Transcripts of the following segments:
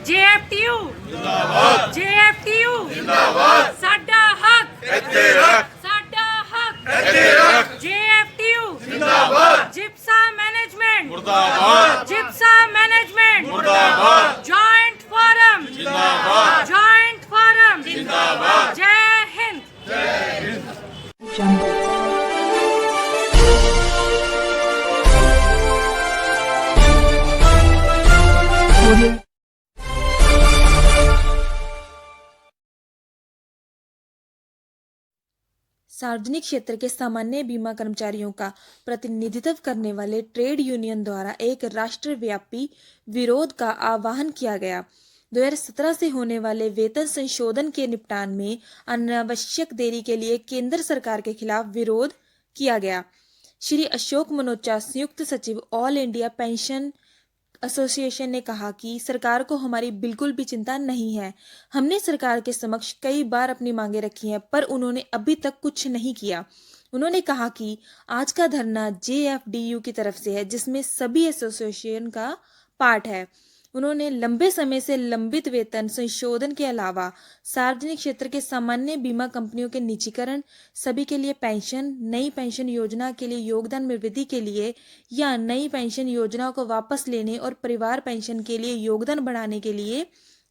JFTU जिंदाबाद, JFTU जिंदाबाद, साडा हक इत्थे रख, साडा हक इत्थे रख, JFTU जिंदाबाद, जिप्सा मैनेजमेंट मुर्दाबाद, जिप्सा मैनेजमेंट मुर्दाबाद, जॉइंट फोरम जिंदाबाद, जॉइंट फोरम जिंदाबाद, जय हिंद, जय हिंद। सार्वजनिक क्षेत्र के सामान्य बीमा कर्मचारियों का प्रतिनिधित्व करने वाले ट्रेड यूनियन द्वारा एक राष्ट्रव्यापी विरोध का आह्वान किया गया। 2017 से होने वाले वेतन संशोधन के निपटान में अनावश्यक देरी के लिए केंद्र सरकार के खिलाफ विरोध किया गया। श्री अशोक मनोचा, संयुक्त सचिव ऑल इंडिया पेंशन एसोसिएशन ने कहा कि सरकार को हमारी बिल्कुल भी चिंता नहीं है। हमने सरकार के समक्ष कई बार अपनी मांगे रखी हैं, पर उन्होंने अभी तक कुछ नहीं किया। उन्होंने कहा कि आज का धरना JFDU की तरफ से है, जिसमें सभी एसोसिएशन का पार्ट है। उन्होंने लंबे समय से लंबित वेतन संशोधन के अलावा सार्वजनिक क्षेत्र के सामान्य बीमा कंपनियों के निजीकरण, सभी के लिए पेंशन, नई पेंशन योजना के लिए योगदान में वृद्धि के लिए या नई पेंशन योजनाओं को वापस लेने और परिवार पेंशन के लिए योगदान बढ़ाने के लिए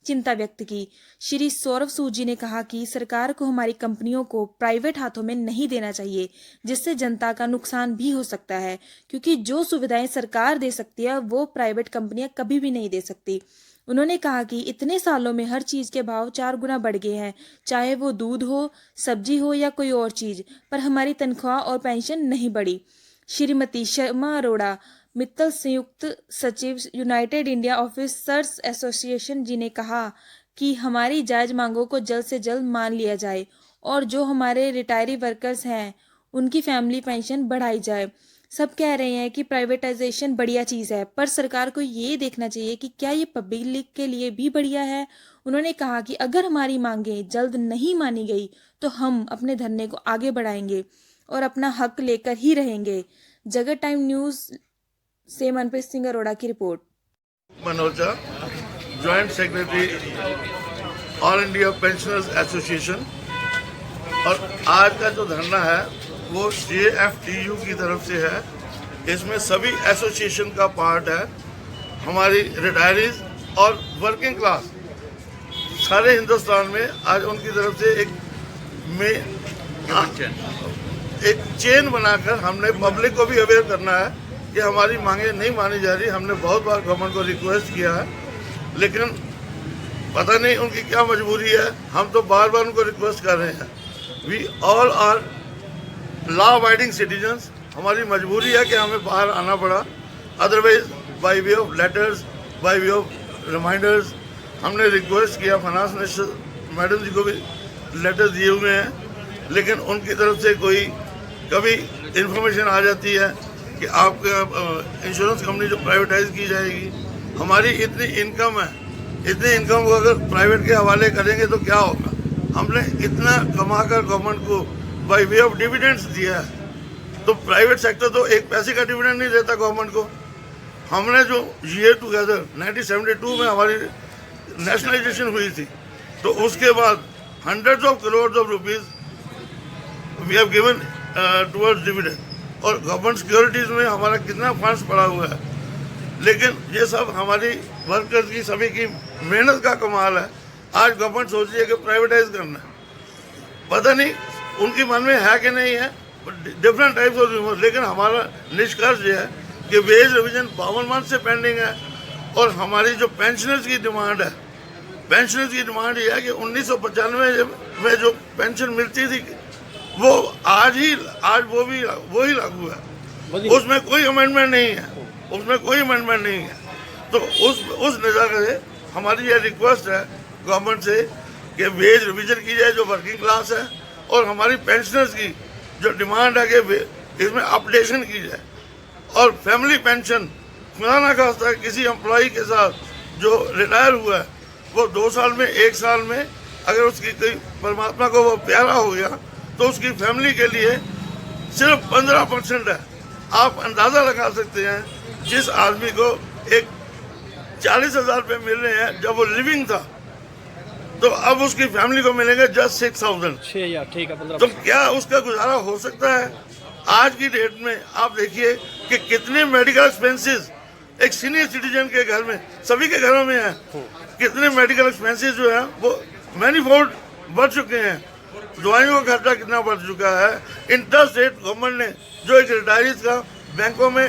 चिंता व्यक्त की। श्री सौरभ सूद जी ने कहा कि सरकार को हमारी कंपनियों को प्राइवेट हाथों में नहीं देना चाहिए, जिससे जनता का नुकसान भी हो सकता है, क्योंकि जो सुविधाएं सरकार दे सकती है वो प्राइवेट कंपनियां कभी भी नहीं दे सकती। उन्होंने कहा कि इतने सालों में हर चीज के भाव 4 गुना बढ़ गए हैं, चाहे वो दूध हो, सब्जी हो या कोई और चीज, पर हमारी तनख्वाह और पेंशन नहीं बढ़ी। श्रीमती शर्मा अरोड़ा, मित्तल संयुक्त सचिव यूनाइटेड इंडिया ऑफिसर्स एसोसिएशन जी ने कहा कि हमारी जायज मांगों को जल्द से जल्द मान लिया जाए और जो हमारे रिटायरी वर्कर्स हैं उनकी फैमिली पेंशन बढ़ाई जाए। सब कह रहे हैं कि प्राइवेटाइजेशन बढ़िया चीज़ है, पर सरकार को ये देखना चाहिए कि क्या ये पब्लिक के लिए भी बढ़िया है। उन्होंने कहा कि अगर हमारी मांगें जल्द नहीं मानी गई तो हम अपने धरने को आगे बढ़ाएंगे और अपना हक लेकर ही रहेंगे। जगत टाइम न्यूज़ से मनप्रीत सिंह अरोड़ा की report. Manoja, joint secretary all India pensioners association, और आज का जो धरना है वो JFTU की तरफ से है। इसमें सभी एसोसिएशन का पार्ट है। हमारी रिटायरीज और वर्किंग क्लास सारे हिंदुस्तान में आज उनकी तरफ से एक चेन बनाकर हमने पब्लिक को भी अवेयर करना है कि हमारी मांगे नहीं मानी जा रही। हमने बहुत बार गवर्नमेंट को रिक्वेस्ट किया है, लेकिन पता नहीं उनकी क्या मजबूरी है। हम तो बार बार उनको रिक्वेस्ट कर रहे हैं। We all are law abiding citizens. हमारी मजबूरी है कि हमें बाहर आना पड़ा, otherwise by way of letters, by way of reminders हमने रिक्वेस्ट किया। फाइनेंस मिनिस्टर मैडम जी को भी लेटर दिए हुए हैं, लेकिन उनकी तरफ से कोई कभी इंफॉर्मेशन आ जाती है कि आपका इंश्योरेंस कंपनी जो प्राइवेटाइज की जाएगी, हमारी इतनी इनकम है, इतनी इनकम को अगर प्राइवेट के हवाले करेंगे तो क्या होगा। हमने इतना कमाकर गवर्नमेंट को बाय वे ऑफ डिविडेंड्स दिया है, तो प्राइवेट सेक्टर तो एक पैसे का डिविडेंड नहीं देता गवर्नमेंट को। हमने जो ईयर टुगेदर 1972 में हमारी नेशनलाइजेशन हुई थी, तो उसके बाद hundreds of crore of rupees we have given towards dividend, और गवर्नमेंट सिक्योरिटीज़ में हमारा कितना फंड्स पड़ा हुआ है। लेकिन ये सब हमारी वर्कर्स की सभी की मेहनत का कमाल है। आज गवर्नमेंट सोच रही है कि प्राइवेटाइज करना है, पता नहीं उनके मन में है कि नहीं है, डिफरेंट टाइप्स ऑफ रूमर्स। लेकिन हमारा निष्कर्ष ये है कि वेज रिविजन 52 मंथ से पेंडिंग है, और हमारी जो पेंशनर्स की डिमांड है, पेंशनर्स की डिमांड ये है कि 1995 में जो पेंशन मिलती थी वो आज वो ही लागू है। उसमें कोई अमेंडमेंट नहीं है, उसमें कोई अमेंडमेंट नहीं है। तो उस नज़र से हमारी ये रिक्वेस्ट है गवर्नमेंट से कि वेज रिविजन की जाए जो वर्किंग क्लास है, और हमारी पेंशनर्स की जो डिमांड है कि इसमें अपडेशन की जाए। और फैमिली पेंशन, खुदा ना खास्ता किसी एम्प्लॉई के साथ जो रिटायर हुआ है वो 2 साल में 1 साल में अगर उसकी कोई परमात्मा को वो प्यारा हो गया तो उसकी फैमिली के लिए सिर्फ 15% है। आप अंदाज़ा लगा सकते हैं जिस आदमी को एक 40,000 रुपये मिल रहे हैं जब वो लिविंग था, तो अब उसकी फैमिली को मिलेंगे जस्ट 6,000। 6,000 ठीक है 15। तो क्या उसका गुजारा हो सकता है? आज की डेट में आप देखिए कि कितने मेडिकल एक्सपेंसेस एक सीनियर सिटीजन के घर में, सभी के घरों में है, कितने मेडिकल एक्सपेंसेस जो है वो मैनीफोल्ड बढ़ चुके हैं। दवाइयों का खर्चा कितना बढ़ चुका है। इंटरेस्ट रेट गवर्नमेंट ने जो एक रिटायरीज का बैंकों में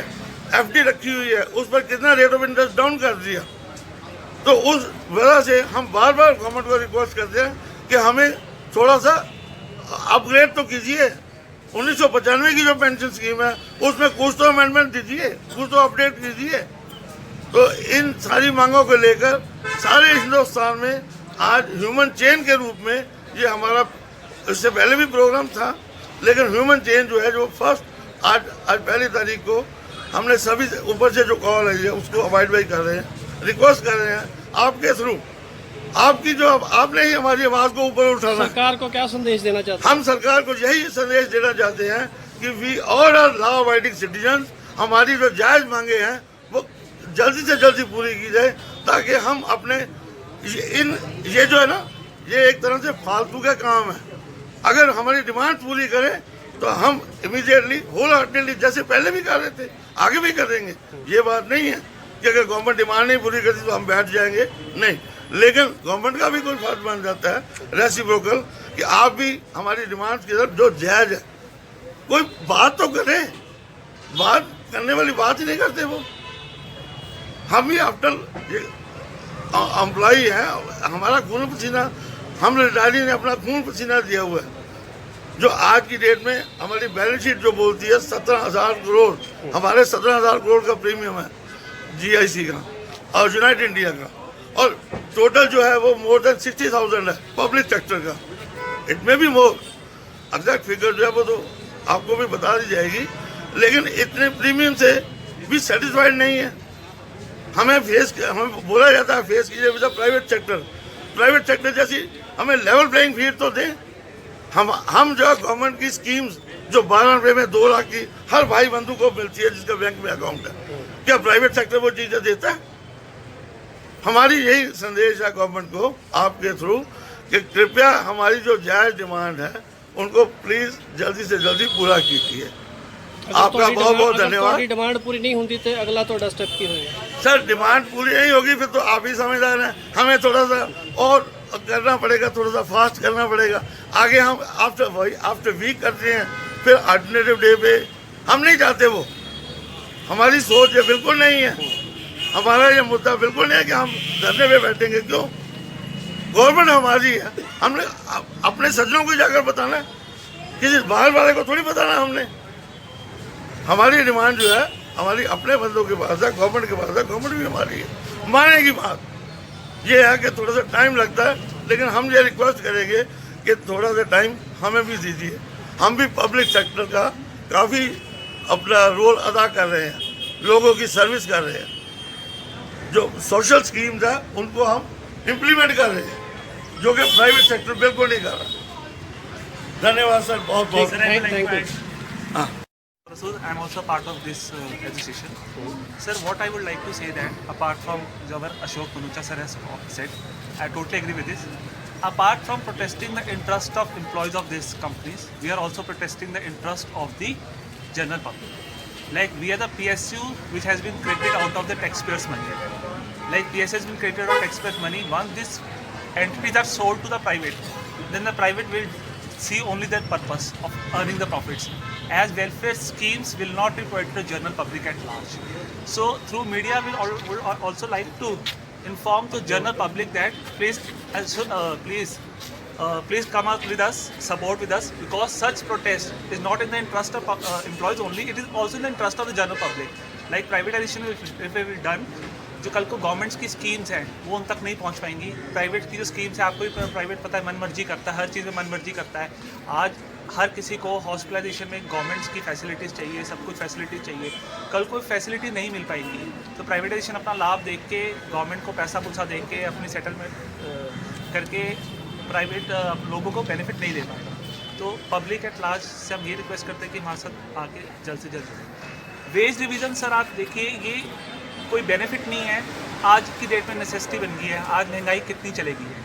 FD रखी हुई है उस पर कितना रेट ऑफ इंटरेस्ट डाउन कर दिया। तो उस वजह से हम बार बार गवर्नमेंट को रिक्वेस्ट करते हैं कि हमें थोड़ा सा अपग्रेड तो कीजिए। 1995 की जो पेंशन स्कीम है उसमें कुछ तो अमेंडमेंट दीजिए, कुछ तो अपडेट कीजिए। तो इन सारी मांगों को लेकर सारे हिंदुस्तान में आज ह्यूमन चेन के रूप में ये हमारा, इससे पहले भी प्रोग्राम था, लेकिन ह्यूमन चेन जो है जो फर्स्ट आज 1 तारीख को हमने सभी ऊपर से जो कॉल है उसको अवॉइड बाई कर रहे हैं, रिक्वेस्ट कर रहे हैं आपके थ्रू, आपकी जो आपने ही हमारी आवाज को ऊपर उठाना। सरकार को क्या संदेश देना चाहते हैं? हम सरकार को यही संदेश देना चाहते हैं कि we all are law abiding citizen, हमारी जो जायज मांगे हैं वो जल्दी से जल्दी पूरी की जाए, ताकि हम अपने ये जो है ना, ये एक तरह से फालतू का काम है। अगर हमारी डिमांड पूरी करें तो हम इमीडिएटली होल हार्टेडली जैसे पहले भी कर रहे थे आगे भी करेंगे। ये बात नहीं है कि अगर गवर्नमेंट डिमांड नहीं पूरी करती तो हम बैठ जाएंगे, नहीं। लेकिन गवर्नमेंट का भी कोई फर्ज बन जाता है रेसिप्रोकल कि आप भी हमारी डिमांड की तरफ जो जायज है कोई बात तो करें। बात करने वाली बात ही नहीं करते वो। हम ही आफ्टर एम्प्लॉई है, हमारा खून पसीना, हम रिटायरी ने अपना खून पसीना दिया हुआ है। जो आज की डेट में हमारी बैलेंस शीट जो बोलती है 17,000 करोड़, हमारे 17,000 करोड़ का प्रीमियम है GIC का और यूनाइटेड इंडिया का, और टोटल जो है वो मोर देन 60,000 है पब्लिक सेक्टर का। इट में भी मोर, एग्जैक्ट फिगर जो है वो तो आपको भी बता दी जाएगी, लेकिन इतने प्रीमियम से भी सेटिस्फाइड नहीं है। हमें बोला जाता है फेस कीजिए with private sector, private sector जैसी हमें लेवल प्लेइंग फील्ड तो दें। हम जो गवर्नमेंट की स्कीम्स जो 12 रुपये में 2 लाख की हर भाई बंधु को मिलती है जिसका बैंक में अकाउंट है, क्या प्राइवेट सेक्टर वो चीज़ें देता है? हमारी यही संदेश है गवर्नमेंट को आपके थ्रू कि कृपया हमारी जो जायज डिमांड है उनको प्लीज जल्दी से जल्दी पूरा कीजिए। आपका बहुत बहुत धन्यवाद। डिमांड पूरी नहीं होती तो अगला तो स्टेप की होगा सर, डिमांड पूरी नहीं होगी फिर तो आप ही समझदार हैं, हमें थोड़ा सा और करना पड़ेगा, थोड़ा सा फास्ट करना पड़ेगा। आगे हम आफ्टर वीक करते हैं, फिर अल्टरनेटिव डे पे हम नहीं चाहते। वो हमारी सोच ये बिल्कुल नहीं है, हमारा ये मुद्दा बिल्कुल नहीं है कि हम धरने पे बैठेंगे। क्यों? गवर्नमेंट हमारी है, हमने अपने सज्जनों को जाकर बताना है, किसी बाहर वाले को थोड़ी बताना। हमने हमारी डिमांड जो है हमारी अपने बंदों के पास है, गवर्नमेंट के पास है, गवर्नमेंट भी हमारी है। माने की बात ये है कि थोड़ा सा टाइम लगता है, लेकिन हम ये रिक्वेस्ट करेंगे कि थोड़ा सा टाइम हमें भी दीजिए। हम भी पब्लिक सेक्टर का काफ़ी अपना रोल अदा कर रहे हैं, लोगों की सर्विस कर रहे हैं। जो सोशल स्कीम्स है उनको हम इम्प्लीमेंट कर रहे हैं, जो कि प्राइवेट सेक्टर बिल्कुल नहीं कर रहा। धन्यवाद सर, बहुत बहुत थैंक यू। हाँ। So I'm also part of this association. Sir, what I would like to say that apart from our Ashok Manucha sir has said, I totally agree with this. Apart from protesting the interest of employees of these companies, we are also protesting the interest of the general public. Like we are the PSU which has been created out of the taxpayers' money. Like PSU has been created out of taxpayers' money. Once these entities are sold to the private, then the private will see only their purpose of earning the profits. As welfare schemes will not be provided to the general public at large. So through media we would also like to inform the general public that please come out with us, support with us, because such protest is not in the interest of employees only, it is also in the interest of the general public. Like privatization if it will done, जो कल को governments की schemes हैं वो उन तक नहीं पहुंच पाएंगी। प्राइवेट की जो स्कीम्स है, आपको भी प्राइवेट पता है मनमर्जी करता है, हर चीज़ में मनमर्जी करता है। आज हर किसी को हॉस्पिटलाइजेशन में गवर्नमेंट्स की फैसिलिटीज़ चाहिए, सब कुछ फैसिलिटीज़ चाहिए। कल कोई फैसिलिटी नहीं मिल पाएंगी तो प्राइवेटाइजेशन अपना लाभ देख के, गवर्नमेंट को पैसा पूछा दे के, अपनी सेटलमेंट करके प्राइवेट लोगों को बेनिफिट नहीं दे पाएगा। तो पब्लिक एट लार्ज से हम ये रिक्वेस्ट करते हैं कि हमारे साथ आके जल्द से जल्द। वेज डिवीज़न सर आप देखिए, ये कोई बेनिफिट नहीं है, आज की डेट में नेसेसिटी बन गई है। आज महंगाई कितनी चलेगी है,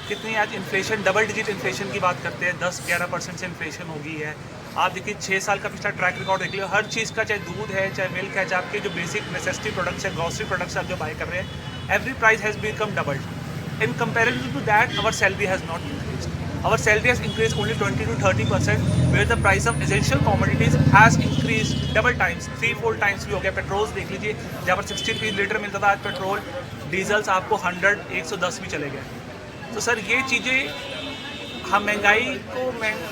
कितनी आज इन्फ्लेशन, डबल डिजिट इन्फ्लेशन की बात करते हैं, 10-11% से इन्फ्लेशन हो गई है। आप देखिए 6 साल का पिछला ट्रैक रिकॉर्ड देख लीजिए, हर चीज़ का, चाहे दूध है, चाहे मिल्क है, चाहे आपके जो बेसिक नेसेसिटी प्रोडक्ट्स है, ग्रॉसरी प्रोडक्ट्स आप जो बाय कर रहे हैं, every price has become doubled. In comparison to that our salary has not increased. Our salary has increased only 20 to 30%, where the price of essential commodities has increased double times, 3-4 times भी हो गया। Petrol देख लीजिए, जहाँ पर 60 rupees litre मिलता था, आज पेट्रोल डीजल्स आपको 100-110 भी चले गए। तो सर ये चीज़ें हम महंगाई को,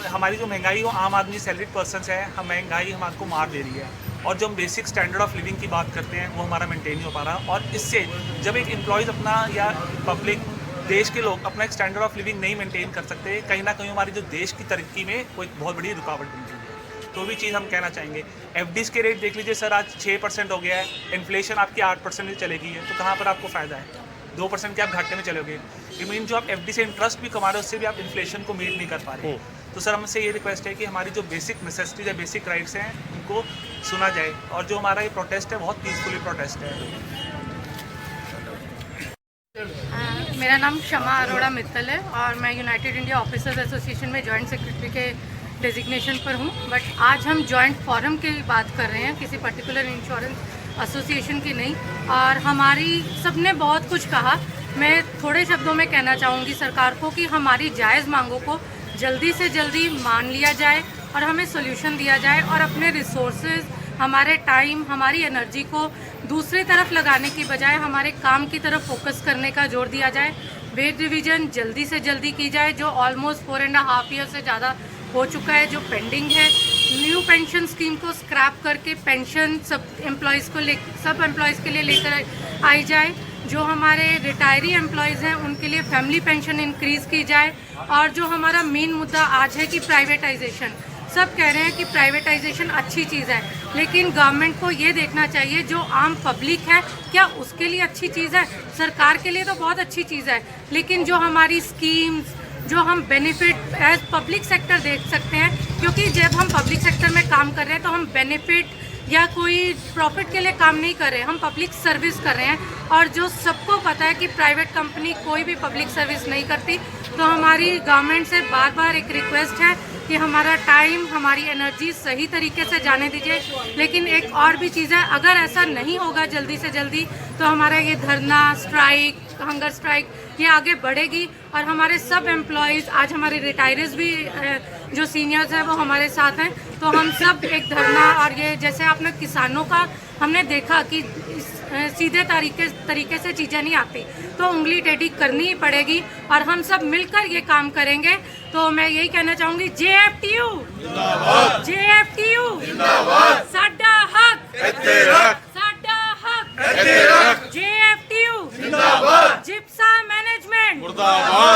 हमारी जो महंगाई वो आम आदमी सैलरीड पर्सन है, हम महंगाई हमारे को मार दे रही है। और जो हम बेसिक स्टैंडर्ड ऑफ लिविंग की बात करते हैं वो हमारा मेंटेन नहीं हो पा रहा। और इससे जब एक एम्प्लॉयज़ अपना या पब्लिक, देश के लोग अपना एक स्टैंडर्ड ऑफ लिविंग नहीं मेंटेन कर सकते, कहीं ना कहीं हमारी जो देश की तरक्की में वो एक बहुत बड़ी रुकावट बन रही है। तो भी चीज़ हम कहना चाहेंगे। एफडीज़ के रेट देख लीजिए सर, आज 6% हो गया है, इन्फ्लेशन आपकी 8% में चलेगी है, तो कहाँ पर आपको फ़ायदा है? 2% के आप घाटे में चलोगे। ये मीन जो आप एफडी से इंटरेस्ट भी कमा रहे हो, उससे भी आप इन्फ्लेशन को मीट नहीं कर पा रहे। तो सर हमसे ये रिक्वेस्ट है कि हमारी जो बेसिक नेसेसिटीज है, बेसिक राइट्स हैं, उनको सुना जाए। और जो हमारा ये प्रोटेस्ट है बहुत पीसफुली प्रोटेस्ट है। मेरा नाम शमा अरोड़ा मित्तल है और मैं यूनाइटेड इंडिया ऑफिसर्स एसोसिएशन में जॉइंट सेक्रेटरी के डेजिग्नेशन पर हूँ। बट आज हम जॉइंट फोरम की बात कर रहे हैं, किसी पर्टिकुलर इंश्योरेंस एसोसिएशन की नहीं। और हमारी सबने बहुत कुछ कहा, मैं थोड़े शब्दों में कहना चाहूँगी सरकार को कि हमारी जायज़ मांगों को जल्दी से जल्दी मान लिया जाए और हमें सोल्यूशन दिया जाए और अपने रिसोर्सेज, हमारे टाइम, हमारी एनर्जी को दूसरी तरफ लगाने की बजाय हमारे काम की तरफ फोकस करने का जोर दिया जाए। वेज रिवीजन जल्दी से जल्दी की जाए, जो ऑलमोस्ट 4.5 ईयर से ज़्यादा हो चुका है, जो पेंडिंग है। न्यू पेंशन स्कीम को स्क्रैप करके पेंशन सब एम्प्लॉयज़ के लिए लेकर आई जाए। जो हमारे रिटायरी एम्प्लॉयज़ हैं उनके लिए फैमिली पेंशन इंक्रीज़ की जाए। और जो हमारा मेन मुद्दा आज है कि प्राइवेटाइजेशन, सब कह रहे हैं कि प्राइवेटाइजेशन अच्छी चीज़ है, लेकिन गवर्नमेंट को ये देखना चाहिए जो आम पब्लिक है क्या उसके लिए अच्छी चीज़ है। सरकार के लिए तो बहुत अच्छी चीज़ है, लेकिन जो हमारी स्कीम्स, जो हम बेनिफिट एज पब्लिक सेक्टर देख सकते हैं, क्योंकि जब हम पब्लिक सेक्टर में काम कर रहे हैं तो हम बेनिफिट या कोई प्रॉफिट के लिए काम नहीं कर रहे, हम पब्लिक सर्विस कर रहे हैं। और जो सबको पता है कि प्राइवेट कंपनी कोई भी पब्लिक सर्विस नहीं करती। तो हमारी गवर्नमेंट से बार बार एक रिक्वेस्ट है कि हमारा टाइम, हमारी एनर्जी सही तरीके से जाने दीजिए। लेकिन एक और भी चीज़ है, अगर ऐसा नहीं होगा जल्दी से जल्दी तो हमारा ये धरना, स्ट्राइक, हंगर स्ट्राइक ये आगे बढ़ेगी। और हमारे सब एम्प्लॉयज़, आज हमारे रिटायर्स भी जो सीनियर्स हैं वो हमारे साथ हैं, तो हम सब एक धरना, और ये जैसे आपने किसानों का हमने देखा कि सीधे तरीके से चीज़ें नहीं आती, तो उंगली टेढ़ी करनी ही पड़ेगी और हम सब मिलकर ये काम करेंगे। तो मैं यही कहना चाहूँगी, JFTU जिंदाबाद, साडा हक साडा हक, JFTU जिंदाबाद, जिप्सा मैनेजमेंट मुर्दाबाद।